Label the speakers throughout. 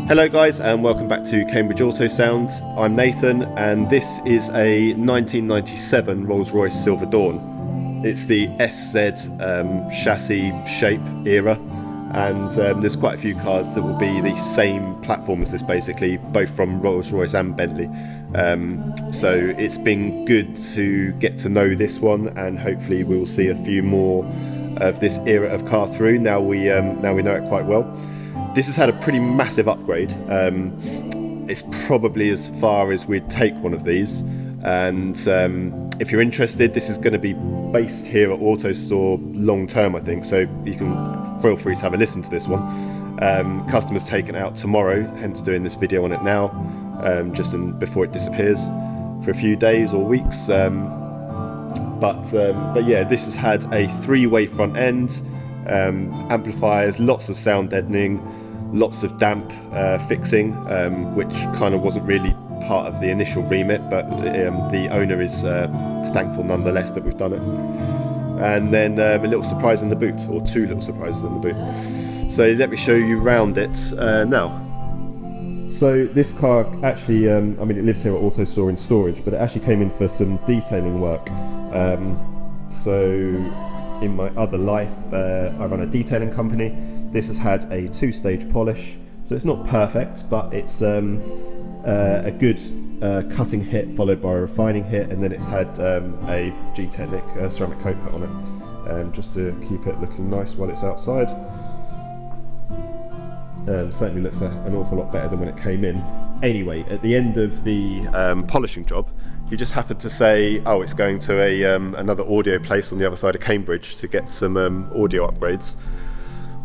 Speaker 1: Hello guys, and welcome back to Cambridge Auto Sound. I'm Nathan, and this is a 1997 Rolls Royce Silver Dawn. It's the SZ chassis shape era, and there's quite a few cars that will be the same platform as this, basically, both from Rolls Royce and Bentley. So it's been good to get to know this one, and hopefully we'll see a few more of this era of car through. Now we know it quite well. This has had a pretty massive upgrade. It's probably as far as we'd take one of these, and if you're interested, this is going to be based here at AutoStore long term, I think, so you can feel free to have a listen to this one. Customers taking it out tomorrow, hence doing this video on it now, before it disappears for a few days or weeks. But yeah, this has had a 3-way front end, amplifiers, lots of sound deadening, lots of damp fixing, which kind of wasn't really part of the initial remit, but the owner is thankful nonetheless that we've done it. And then a little surprise in the boot, or 2 little surprises in the boot. So let me show you around it now. So this car actually, it lives here at AutoStore in storage, but it actually came in for some detailing work. So in my other life, I run a detailing company. This has had a 2-stage polish, so it's not perfect, but it's a good cutting hit followed by a refining hit, and then it's had a G-Technic ceramic coat put on it, just to keep it looking nice while it's outside. Certainly looks an awful lot better than when it came in. Anyway, at the end of the polishing job, he just happened to say, oh, it's going to another audio place on the other side of Cambridge to get some audio upgrades.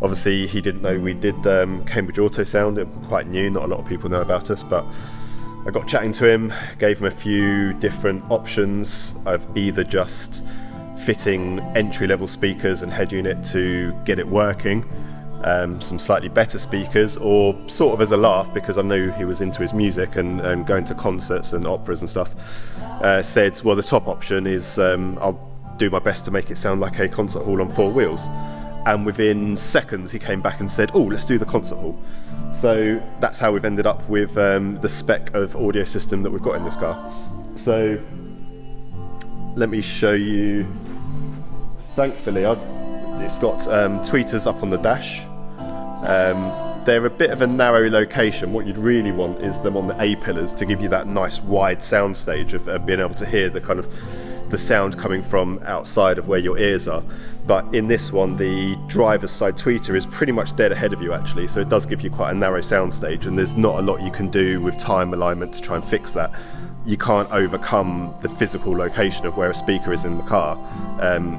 Speaker 1: Obviously, he didn't know we did Cambridge Auto Sound. It was quite new, not a lot of people know about us, but I got chatting to him, gave him a few different options of either just fitting entry-level speakers and head unit to get it working, some slightly better speakers, or sort of as a laugh, because I knew he was into his music and going to concerts and operas and stuff, said, well, the top option is I'll do my best to make it sound like a concert hall on 4 wheels. And within seconds he came back and said, oh, let's do the concert hall. So that's how we've ended up with the spec of audio system that we've got in this car. So let me show you. Thankfully, it's got tweeters up on the dash. They're a bit of a narrow location. What you'd really want is them on the A-pillars to give you that nice wide sound stage of being able to hear the kind of the sound coming from outside of where your ears are. But in this one, the driver's side tweeter is pretty much dead ahead of you, actually, so it does give you quite a narrow sound stage, and there's not a lot you can do with time alignment to try and fix that. You can't overcome the physical location of where a speaker is in the car.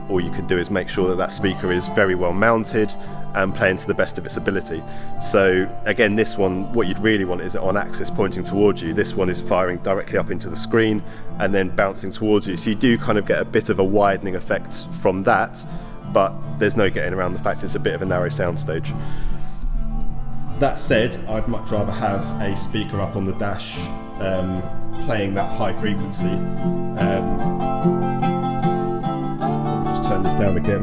Speaker 1: All you can do is make sure that that speaker is very well mounted and playing to the best of its ability. So again, this one, what you'd really want is it on axis pointing towards you. This one is firing directly up into the screen and then bouncing towards you. So you do kind of get a bit of a widening effect from that, but there's no getting around the fact it's a bit of a narrow soundstage. That said, I'd much rather have a speaker up on the dash playing that high frequency. Just turn this down again.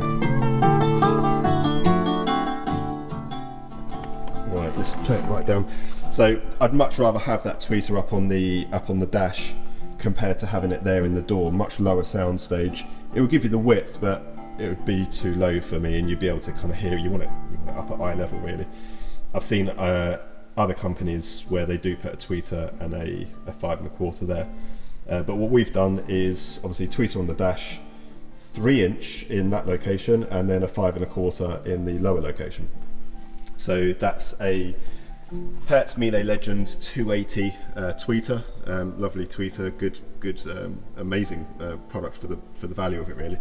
Speaker 1: Right, let's play it right down. So I'd much rather have that tweeter up on the dash compared to having it there in the door. Much lower sound stage. It would give you the width, but it would be too low for me, and you'd be able to kind of hear it. You want it up at eye level, really. I've seen other companies where they do put a tweeter and a 5 1/4 there, but what we've done is obviously tweeter on the dash, 3-inch in that location, and then a 5 1/4 in the lower location. So that's a Hertz Melee Legend 280 tweeter, lovely tweeter, good, amazing product for the value of it, really.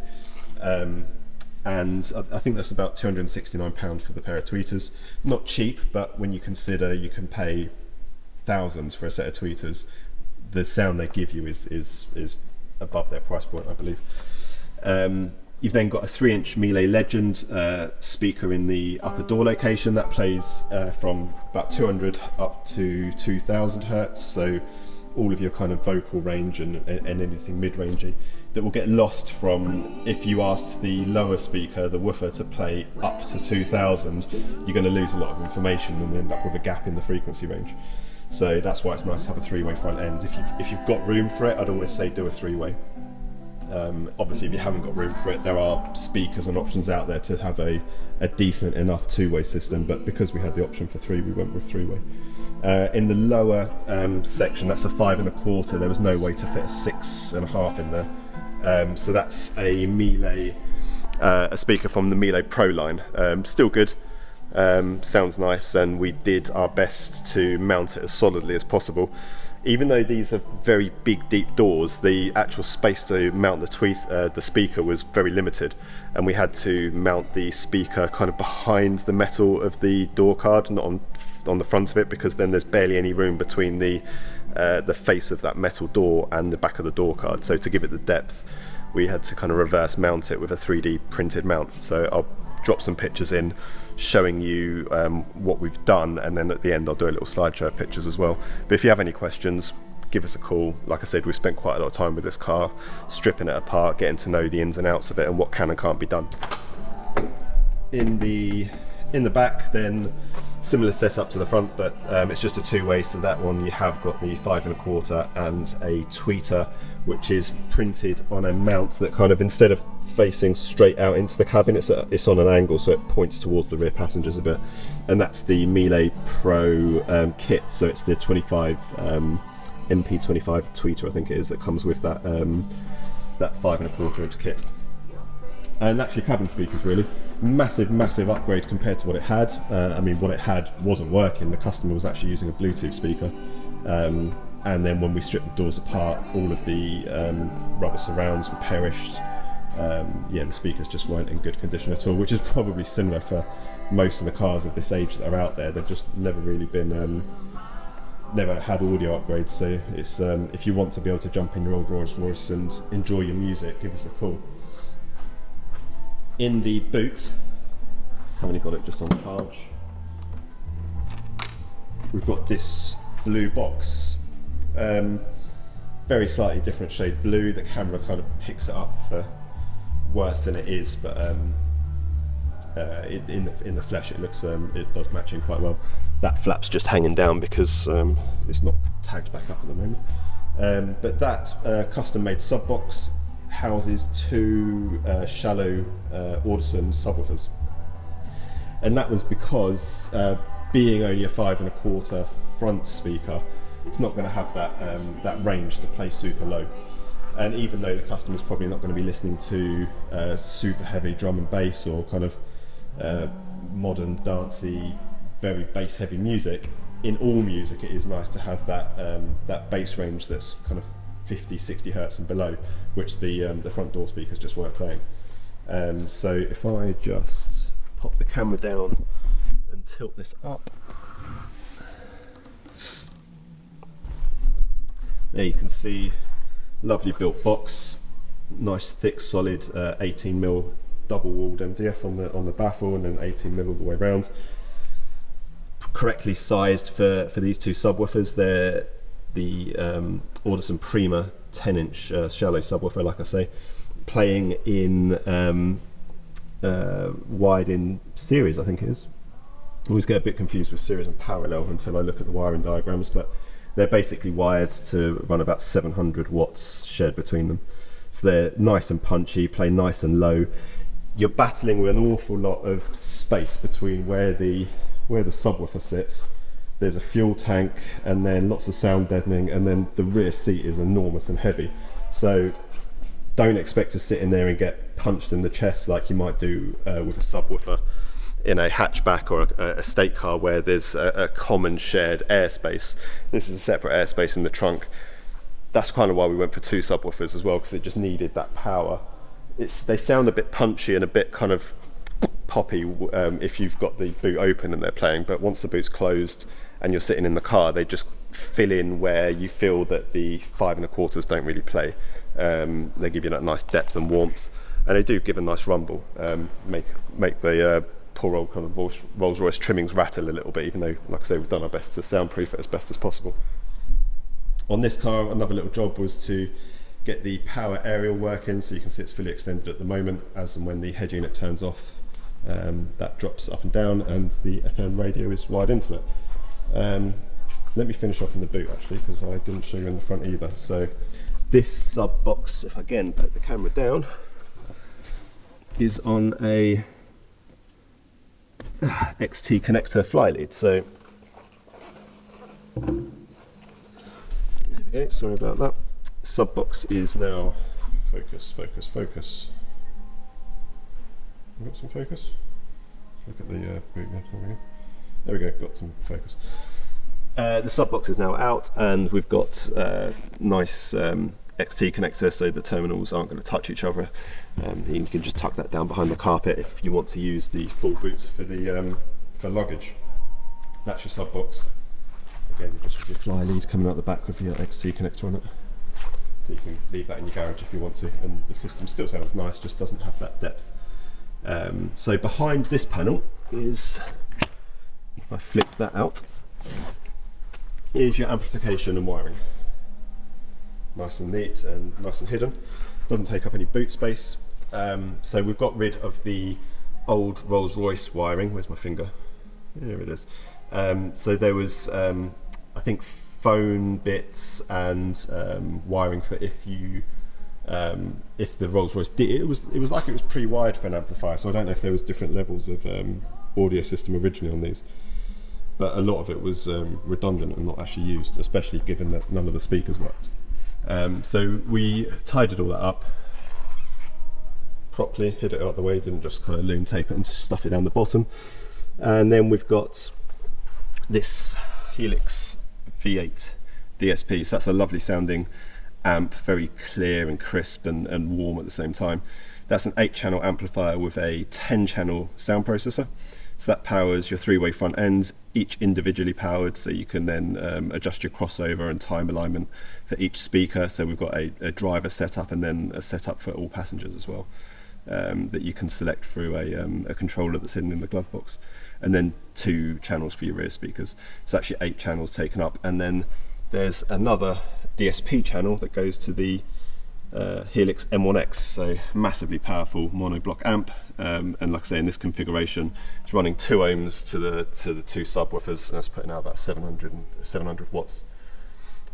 Speaker 1: And I think that's about £269 for the pair of tweeters. Not cheap, but when you consider you can pay thousands for a set of tweeters, the sound they give you is above their price point, I believe. You've then got a 3-inch Melee Legend speaker in the upper door location that plays from about 200 up to 2000 Hertz. So all of your kind of vocal range and anything mid-rangey that will get lost from, if you ask the lower speaker, the woofer, to play up to 2000, you're going to lose a lot of information and end up with a gap in the frequency range. So that's why it's nice to have a three-way front end. If you've got room for it, I'd always say do a three-way. Obviously, if you haven't got room for it, there are speakers and options out there to have a decent enough two-way system, but because we had the option for three, we went with three-way. In the lower section, that's a 5 1/4, there was no way to fit a 6 1/2 in there. So that's a Miele, a speaker from the Miele Pro line. Still good, sounds nice, and we did our best to mount it as solidly as possible. Even though these are very big, deep doors, the actual space to mount the speaker was very limited, and we had to mount the speaker kind of behind the metal of the door card, not on the front of it, because then there's barely any room between the face of that metal door and the back of the door card. So to give it the depth, we had to kind of reverse mount it with a 3D printed mount. So I'll drop some pictures in showing you what we've done, and then at the end I'll do a little slideshow of pictures as well. But if you have any questions, give us a call. Like I said, we've spent quite a lot of time with this car, stripping it apart, getting to know the ins and outs of it and what can and can't be done. In the back, then, similar setup to the front, but it's just a two-way. So that one, you have got the 5 1/4 and a tweeter, which is printed on a mount that kind of, instead of facing straight out into the cabin, it's on an angle, so it points towards the rear passengers a bit. And that's the Miele Pro kit, so it's the 25 MP25 tweeter, I think it is, that comes with that 5 1/4 inch kit. And that's your cabin speakers, really. Massive upgrade compared to what it had. I mean, what it had wasn't working. The customer was actually using a Bluetooth speaker. And then when we stripped the doors apart, all of the rubber surrounds were perished. The speakers just weren't in good condition at all, which is probably similar for most of the cars of this age that are out there. They've just never really been, never had audio upgrades. So it's if you want to be able to jump in your old Rolls Royce and enjoy your music, give us a call. In the boot, currently got it just on charge, we've got this blue box. Very slightly different shade blue. The camera kind of picks it up for worse than it is, but in the flesh it looks it does match in quite well. That flap's just hanging down because it's not tagged back up at the moment. But that custom made sub box houses two shallow Audison subwoofers, and that was because being only a 5 1/4 front speaker, it's not going to have that range to play super low. And even though the customer's probably not going to be listening to super heavy drum and bass or kind of modern dancey, very bass heavy music, in all music it is nice to have that bass range that's kind of 50-60 hertz and below, which the front door speakers just weren't playing. So if I just pop the camera down and tilt this up, there you can see lovely built box, nice thick solid 18mm double walled MDF on the baffle, and then 18mm all the way around. Correctly sized for these two subwoofers. They're the Audison Prima 10-inch shallow subwoofer, like I say, playing in wide in series, I think it is. I always get a bit confused with series and parallel until I look at the wiring diagrams, but they're basically wired to run about 700 watts shared between them. So they're nice and punchy, play nice and low. You're battling with an awful lot of space between where the subwoofer sits. There's a fuel tank, and then lots of sound deadening, and then the rear seat is enormous and heavy. So don't expect to sit in there and get punched in the chest like you might do with a subwoofer in a hatchback or a estate car where there's a common shared airspace. This is a separate airspace in the trunk. That's kind of why we went for two subwoofers as well, because it just needed that power. They sound a bit punchy and a bit kind of poppy if you've got the boot open and they're playing, but once the boot's closed and you're sitting in the car, they just fill in where you feel that the 5 1/4s don't really play. They give you that nice depth and warmth, and they do give a nice rumble, make the poor old kind of Rolls Royce trimmings rattle a little bit, even though, like I say, we've done our best to soundproof it as best as possible. On this car, another little job was to get the power aerial working, so you can see it's fully extended at the moment. As and when the head unit turns off, that drops up and down, and the FM radio is wired into it. Let me finish off in the boot actually, because I didn't show you in the front either. So this sub box, if I again put the camera down, is on a XT connector fly lead. So there we go, sorry about that. Sub box is now focus. Have we got some focus? Look at the boot there. There we go, got some focus. The sub box is now out, and we've got nice XT connector, so the terminals aren't going to touch each other. You can just tuck that down behind the carpet if you want to use the full boots for the for luggage. That's your sub box. Again, just with your fly lead coming out the back with your XT connector on it. So you can leave that in your garage if you want to, and the system still sounds nice, just doesn't have that depth. So behind this panel is, if I flip that out, is your amplification and wiring. Nice and neat and nice and hidden. Doesn't take up any boot space. So we've got rid of the old Rolls Royce wiring. Where's my finger? There it is. So there was, I think, phone bits and wiring for if the Rolls Royce did. It was like it was pre-wired for an amplifier. So I don't know if there was different levels of audio system originally on these. But a lot of it was redundant and not actually used, especially given that none of the speakers worked. So we tidied all that up properly, hid it out of the way, didn't just kind of loom tape it and stuff it down the bottom. And then we've got this Helix V8 DSP, so that's a lovely sounding amp, very clear and crisp and warm at the same time. That's an 8-channel amplifier with a 10-channel sound processor. So that powers your 3-way front end, each individually powered, so you can then adjust your crossover and time alignment for each speaker. So we've got a driver setup and then a setup for all passengers as well, that you can select through a controller that's hidden in the glove box. And then 2 channels for your rear speakers. So actually 8 channels taken up. And then there's another DSP channel that goes to the Helix M1X, so massively powerful monoblock amp, and like I say, in this configuration it's running 2 ohms to the 2 subwoofers, and that's putting out about 700 watts.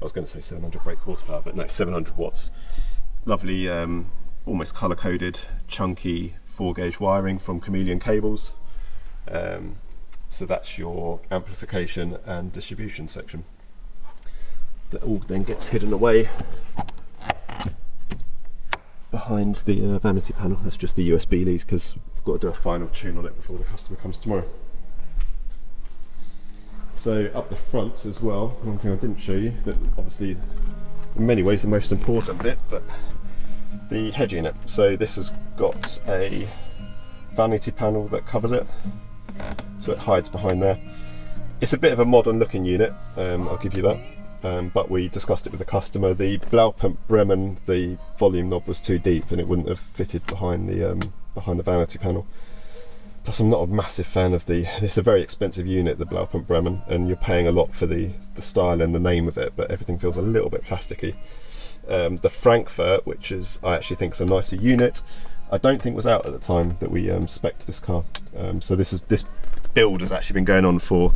Speaker 1: I was going to say 700 brake horsepower, but no, 700 watts. Lovely, almost color coded, chunky 4-gauge wiring from Chameleon cables. So that's your amplification and distribution section. That all then gets hidden away behind the vanity panel. That's just the USB leads, because I've got to do a final tune on it before the customer comes tomorrow. So up the front as well, one thing I didn't show you, that obviously in many ways the most important bit, but the head unit. So this has got a vanity panel that covers it, so it hides behind there. It's a bit of a modern looking unit, I'll give you that. But we discussed it with the customer. The Blaupump Bremen, the volume knob was too deep and it wouldn't have fitted behind the vanity panel. Plus I'm not a massive fan of it's a very expensive unit, the Blaupump Bremen, and you're paying a lot for the style and the name of it, but everything feels a little bit plasticky. The Frankfurt, which I actually think is a nicer unit, I don't think was out at the time that we spec'd this car. So this build has actually been going on for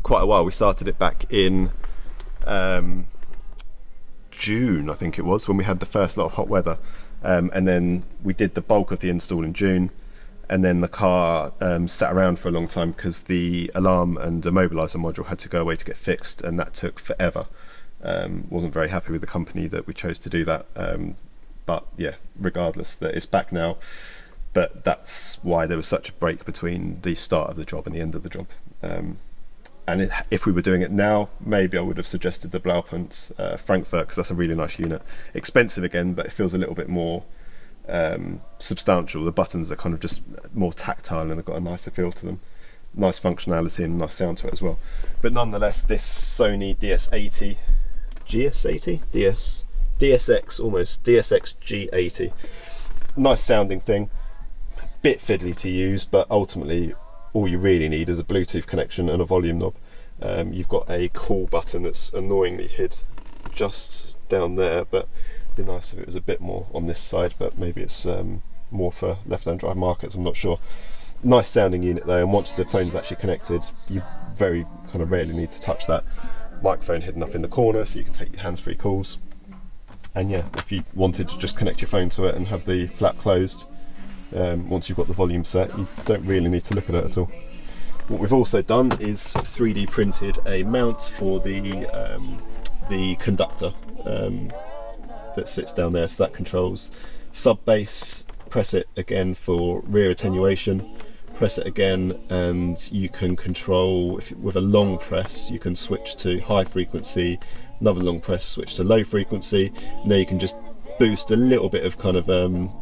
Speaker 1: quite a while. We started it back in June, I think it was, when we had the first lot of hot weather, and then we did the bulk of the install in June, and then the car sat around for a long time because the alarm and immobiliser module had to go away to get fixed, and that took forever. Wasn't very happy with the company that we chose to do that, but yeah, regardless, that it's back now. But that's why there was such a break between the start of the job and the end of the job. And if we were doing it now, maybe I would have suggested the Blaupump Frankfurt, because that's a really nice unit. Expensive again, but it feels a little bit more substantial. The buttons are kind of just more tactile and they've got a nicer feel to them. Nice functionality and nice sound to it as well. But nonetheless, this Sony DS80, DSX almost, DSX G80. Nice sounding thing, bit fiddly to use, but ultimately all you really need is a Bluetooth connection and a volume knob. you've got a call button that's annoyingly hid just down there, but it'd be nice if it was a bit more on this side, but maybe it's more for left-hand drive markets, I'm not sure. Nice sounding unit though, and once the phone's actually connected, you very kind of rarely need to touch that. Microphone hidden up in the corner so you can take your hands-free calls. And yeah, if you wanted to just connect your phone to it and have the flap closed, once you've got the volume set, you don't really need to look at it at all. What we've also done is 3D printed a mount for the conductor that sits down there, so that controls sub bass. Press it again for rear attenuation, press it again, and you can control, with a long press you can switch to high frequency, another long press switch to low frequency, and there you can just boost a little bit of kind of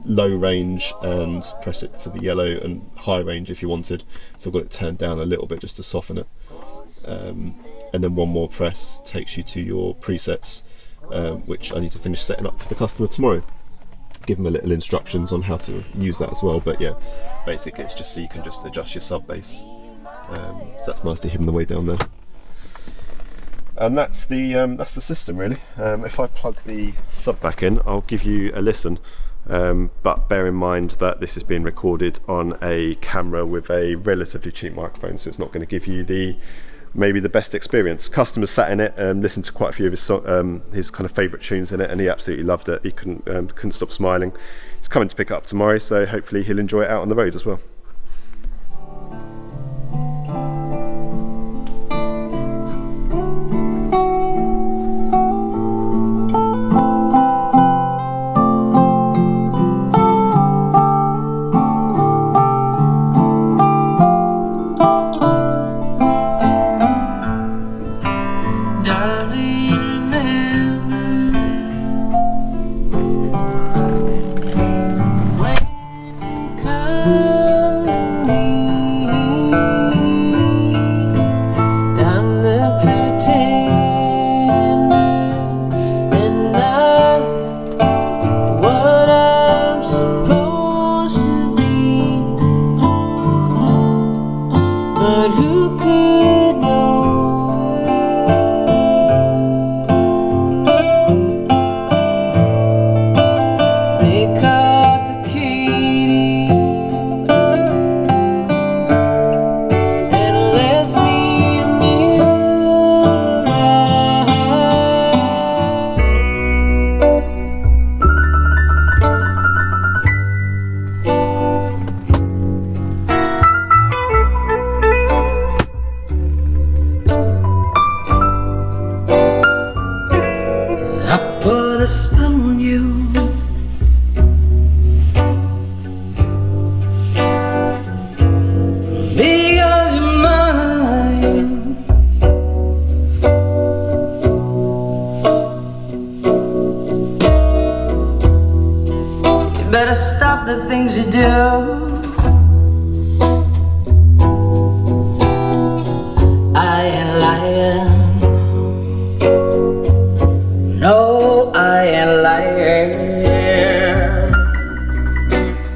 Speaker 1: low range and press it for the yellow, and high range if you wanted. So I've got it turned down a little bit just to soften it, and then one more press takes you to your presets, which I need to finish setting up for the customer tomorrow. Give them a little instructions on how to use that as well, but yeah, basically it's just so you can just adjust your sub bass, so that's nicely hidden away down there. And that's the system really. If I plug the sub back in, I'll give you a listen, but bear in mind that this is being recorded on a camera with a relatively cheap microphone, so it's not going to give you maybe the best experience. Customers sat in it and listened to quite a few of his kind of favourite tunes in it, and he absolutely loved it. He couldn't stop smiling. He's coming to pick it up tomorrow, so hopefully he'll enjoy it out on the road as well.
Speaker 2: Better stop the things you do. I ain't lying. No, I ain't lying.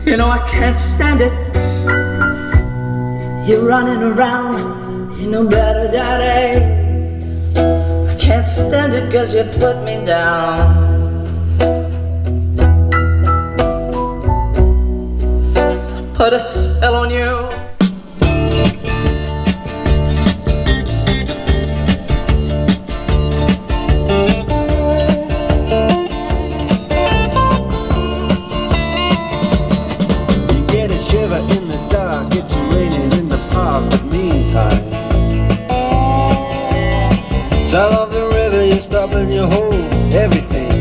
Speaker 2: You know I can't stand it. You're running around, you know better, daddy. I can't stand it 'cause you put me down. Put a spell on you.
Speaker 3: You get a shiver in the dark, it's raining in the park, but meantime, south of the river you stop and you hold everything.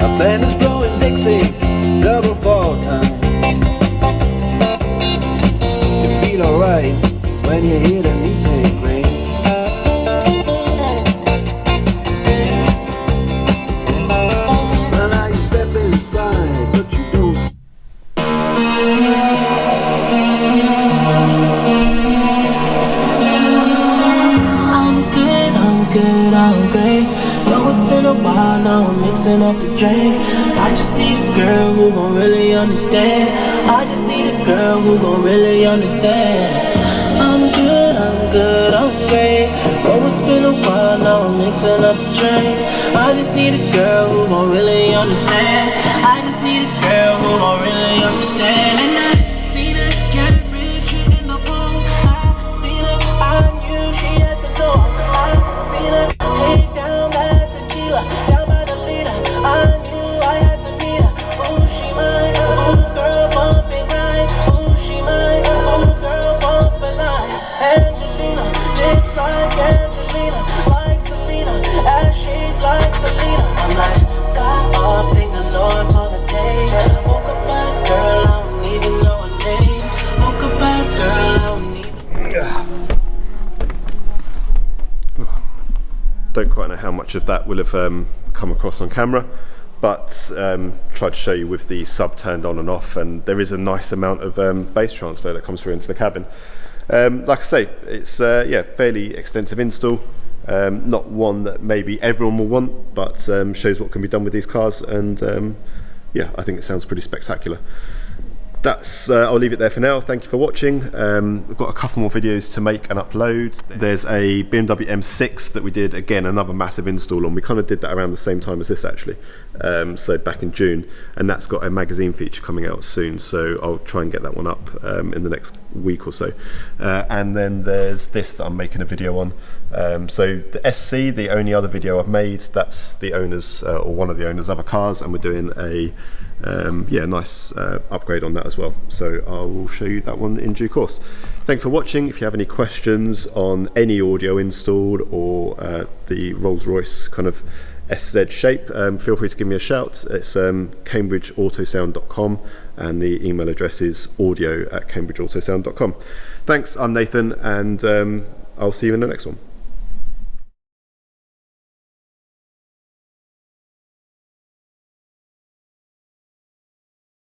Speaker 3: A band is blowing Dixie, double fall time. You feel alright when you hear the music ring. And now you step inside, but you don't.
Speaker 2: I'm great. Know it's been a while, now I'm mixing up the drink. I just need a girl who gon' really understand. I just need a girl who gon' really understand. good, I'm great. Oh, it's been a while, now I'm mixing up the drink. I just need a girl who gon' really understand. I just need a girl who gon' really understand. And I seen her get rich in the pool. I seen her, I knew she had to know. I seen her take down that tequila, down by the leader. I knew I had to meet her. Ooh, she mine, ooh, girl, bumping right. Ooh, she mine, ooh, girl, bumping like Angelina, lips like Angelina, like Selena, ass shape like Selena. I'm like, got up, thank the Lord for the day. Woke up bad girl, I don't even know her name. Woke up bad girl, I don't even.
Speaker 1: Don't quite know how much of that will have come across on camera, but tried to show you with the sub turned on and off, and there is a nice amount of bass transfer that comes through into the cabin. Like I say, it's yeah, fairly extensive install, not one that maybe everyone will want, but shows what can be done with these cars, and yeah, I think it sounds pretty spectacular. That's I'll leave it there for now. Thank you for watching. We've got a couple more videos to make and upload. There's a BMW M6 that we did, again, another massive install on. We kind of did that around the same time as this, actually, so back in June, and that's got a magazine feature coming out soon, so I'll try and get that one up in the next week or so. And then there's this that I'm making a video on. So the SC, the only other video I've made, that's the owners or one of the owners' other cars, and we're doing a yeah, nice upgrade on that as well, so I will show you that one in due course. Thanks for watching. If you have any questions on any audio installed or the Rolls Royce kind of SZ shape, feel free to give me a shout. It's cambridgeautosound.com, and the email address is audio@cambridgeautosound.com. Thanks, I'm Nathan, and I'll see you in the next one.